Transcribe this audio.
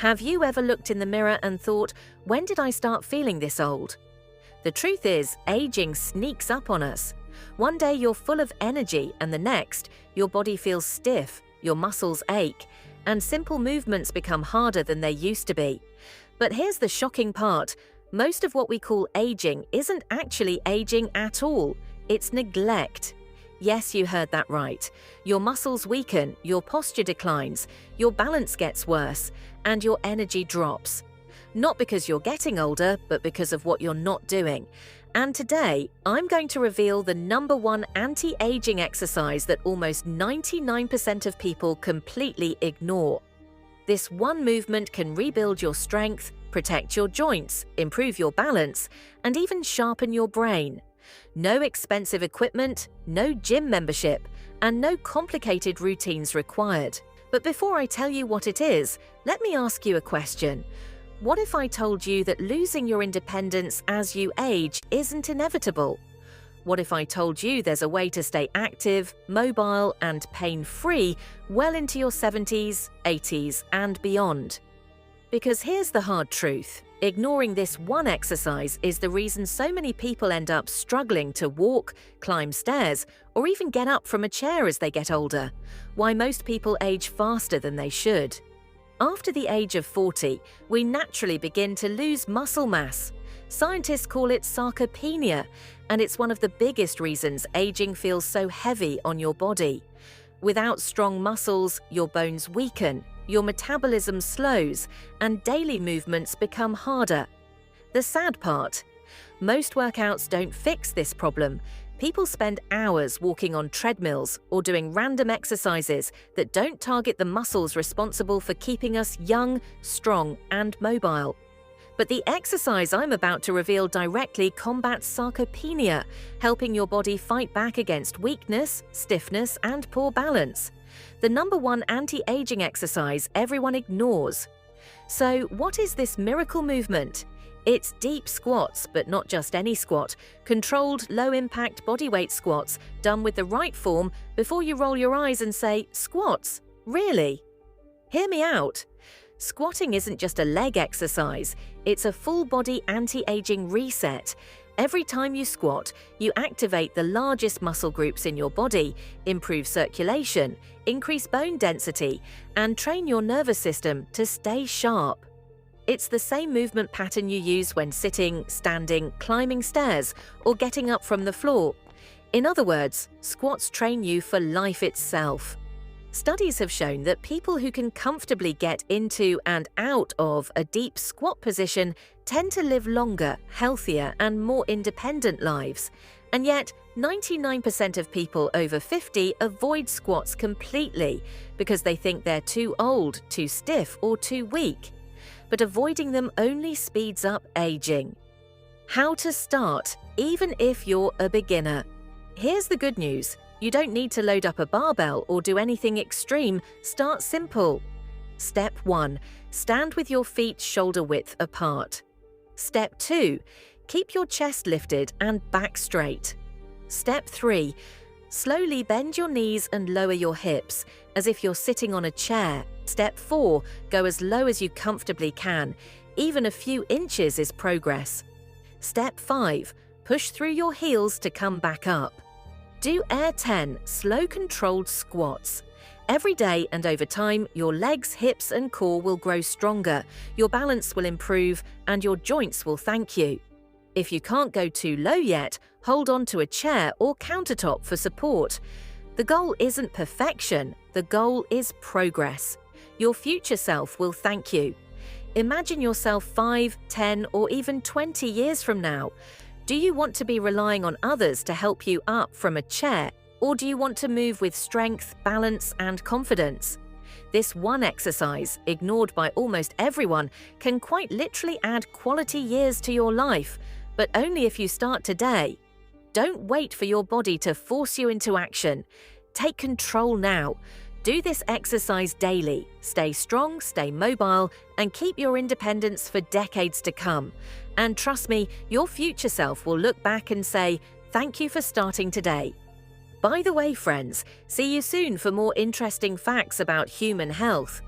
Have you ever looked in the mirror and thought, when did I start feeling this old? The truth is, aging sneaks up on us. One day you're full of energy and the next, your body feels stiff, your muscles ache, and simple movements become harder than they used to be. But here's the shocking part. Most of what we call aging isn't actually aging at all. It's neglect. Yes, you heard that right. Your muscles weaken, your posture declines, your balance gets worse, and your energy drops. Not because you're getting older, but because of what you're not doing. And today, I'm going to reveal the #1 anti-aging exercise that almost 99% of people completely ignore. This one movement can rebuild your strength, protect your joints, improve your balance, and even sharpen your brain. No expensive equipment, no gym membership, and no complicated routines required. But before I tell you what it is, let me ask you a question. What if I told you that losing your independence as you age isn't inevitable? What if I told you there's a way to stay active, mobile, and pain-free well into your 70s, 80s, and beyond? Because here's the hard truth. Ignoring this one exercise is the reason so many people end up struggling to walk, climb stairs, or even get up from a chair as they get older. Why most people age faster than they should. After the age of 40, we naturally begin to lose muscle mass. Scientists call it sarcopenia, and it's one of the biggest reasons aging feels so heavy on your body. Without strong muscles, your bones weaken, your metabolism slows, and daily movements become harder. The sad part, most workouts don't fix this problem. People spend hours walking on treadmills or doing random exercises that don't target the muscles responsible for keeping us young, strong, and mobile. But the exercise I'm about to reveal directly combats sarcopenia, helping your body fight back against weakness, stiffness, and poor balance. The #1 anti-aging exercise everyone ignores. So what is this miracle movement? It's deep squats, but not just any squat. Controlled, low-impact bodyweight squats done with the right form before you roll your eyes and say, "Squats? Really?" Hear me out. Squatting isn't just a leg exercise, it's a full-body anti-aging reset. Every time you squat, you activate the largest muscle groups in your body, improve circulation, increase bone density, and train your nervous system to stay sharp. It's the same movement pattern you use when sitting, standing, climbing stairs, or getting up from the floor. In other words, squats train you for life itself. Studies have shown that people who can comfortably get into and out of a deep squat position tend to live longer, healthier, and more independent lives. And yet, 99% of people over 50 avoid squats completely because they think they're too old, too stiff, or too weak. But avoiding them only speeds up aging. How to start, even if you're a beginner. Here's the good news. You don't need to load up a barbell or do anything extreme. Start simple. Step 1. Stand with your feet shoulder width apart. Step 2. Keep your chest lifted and back straight. Step 3. Slowly bend your knees and lower your hips, as if you're sitting on a chair. Step 4. Go as low as you comfortably can. Even a few inches is progress. Step 5. Push through your heels to come back up. Do Air 10 slow controlled squats. Every day and over time, your legs, hips and core will grow stronger, your balance will improve, and your joints will thank you. If you can't go too low yet, hold on to a chair or countertop for support. The goal isn't perfection, the goal is progress. Your future self will thank you. Imagine yourself 5, 10, or even 20 years from now. Do you want to be relying on others to help you up from a chair, or do you want to move with strength, balance, and confidence? This one exercise, ignored by almost everyone, can quite literally add quality years to your life, but only if you start today. Don't wait for your body to force you into action. Take control now. Do this exercise daily. Stay strong, stay mobile, and keep your independence for decades to come. And trust me, your future self will look back and say, "Thank you for starting today." By the way, friends, see you soon for more interesting facts about human health.